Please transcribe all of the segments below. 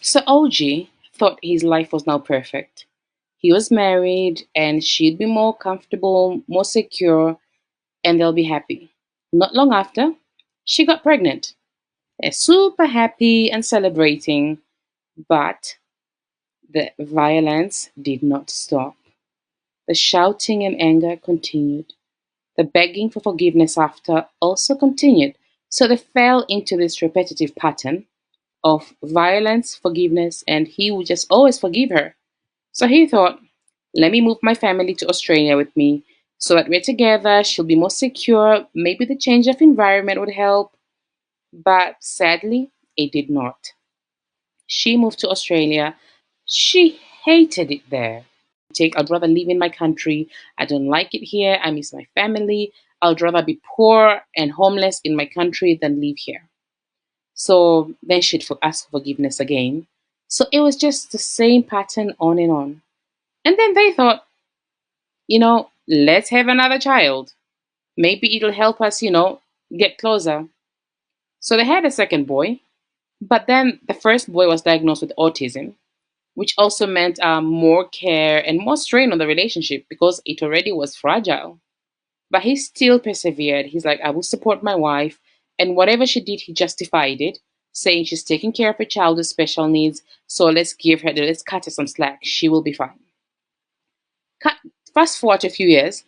So OG thought his life was now perfect. He was married and she'd be more comfortable, more secure, and they'll be happy. Not long after, she got pregnant. They're super happy and celebrating, but the violence did not stop. The shouting and anger continued. The begging for forgiveness after also continued. So they fell into this repetitive pattern of violence, forgiveness, and he would just always forgive her. So he thought, let me move my family to Australia with me so that we're together, she'll be more secure, maybe the change of environment would help. But sadly, it did not. She moved to Australia. She hated it there. I'd rather live in my country. I don't like it here. I miss my family. I'd rather be poor and homeless in my country than live here. So then she'd ask for forgiveness again. So it was just the same pattern on and on. And then they thought, let's have another child. Maybe it'll help us, get closer. So they had a second boy, but then the first boy was diagnosed with autism, which also meant more care and more strain on the relationship because it already was fragile. But he still persevered. He's like, I will support my wife. And whatever she did, he justified it, saying she's taking care of a child with special needs. So let's cut her some slack. She will be fine. Cut, Fast forward to a few years,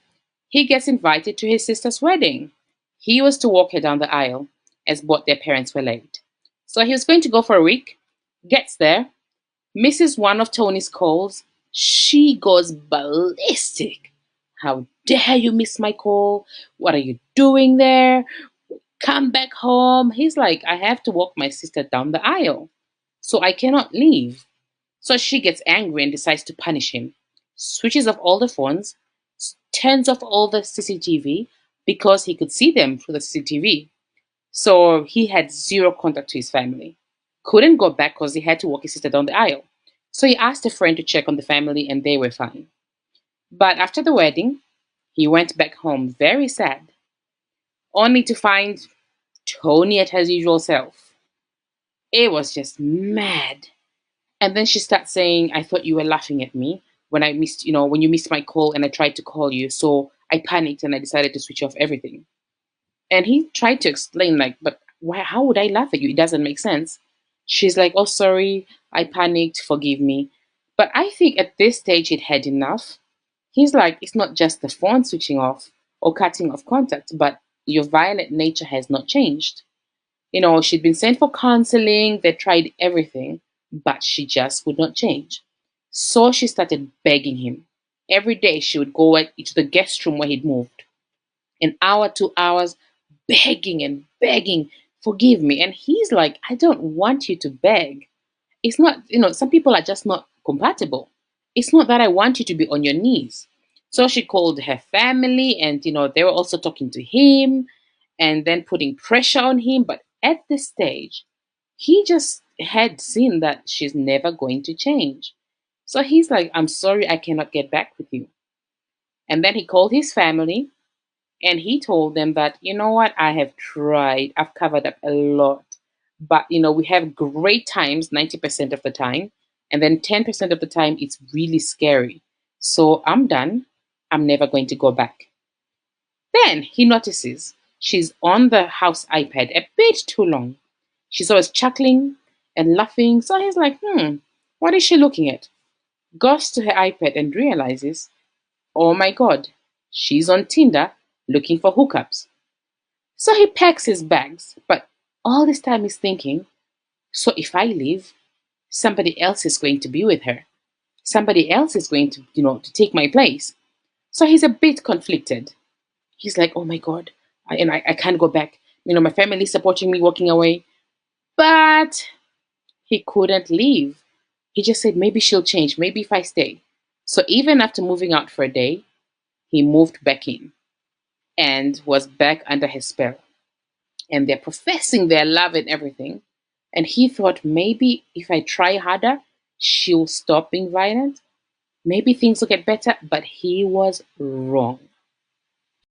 he gets invited to his sister's wedding. He was to walk her down the aisle as both their parents were late. So he was going to go for a week, gets there, misses one of Tony's calls. She goes ballistic. How dare you miss my call? What are you doing there? Come back home. He's like, I have to walk my sister down the aisle, so I cannot leave. So she gets angry and decides to punish him. Switches off all the phones, turns off all the CCTV because he could see them through the CCTV. So he had zero contact to his family. Couldn't go back because he had to walk his sister down the aisle. So he asked a friend to check on the family and they were fine. But after the wedding, he went back home very sad, only to find Tony at his usual self. It was just mad. And then she starts saying, I thought you were laughing at me when when you missed my call and I tried to call you. So I panicked and I decided to switch off everything. And he tried to explain, like, but why, how would I laugh at you? It doesn't make sense. She's like, oh, sorry, I panicked, forgive me. But I think at this stage it had enough. He's like, it's not just the phone switching off or cutting off contact, but your violent nature has not changed. She'd been sent for counseling, they tried everything, but she just would not change. So she started begging him. Every day she would go into the guest room where he'd moved. An hour, 2 hours, begging and begging, forgive me. And he's like, I don't want you to beg. It's not, some people are just not compatible. It's not that I want you to be on your knees. So she called her family and, they were also talking to him and then putting pressure on him. But at this stage, he just had seen that she's never going to change. So he's like, I'm sorry, I cannot get back with you. And then he called his family and he told them that, you know what, I have tried, I've covered up a lot. But, we have great times 90% of the time. And then 10% of the time, it's really scary. So I'm done. I'm never going to go back. Then he notices she's on the house iPad a bit too long. She's always chuckling and laughing. So he's like, what is she looking at? Goes to her iPad and realizes, oh my God, she's on Tinder looking for hookups. So he packs his bags, but all this time he's thinking, so if I leave, somebody else is going to be with her. Somebody else is going to, to take my place. So he's a bit conflicted. He's like, oh my God, I can't go back. My family is supporting me walking away. But he couldn't leave. He just said, maybe she'll change, maybe if I stay. So even after moving out for a day, he moved back in and was back under his spell. And they're professing their love and everything. And he thought maybe if I try harder, she'll stop being violent. Maybe things will get better, but he was wrong.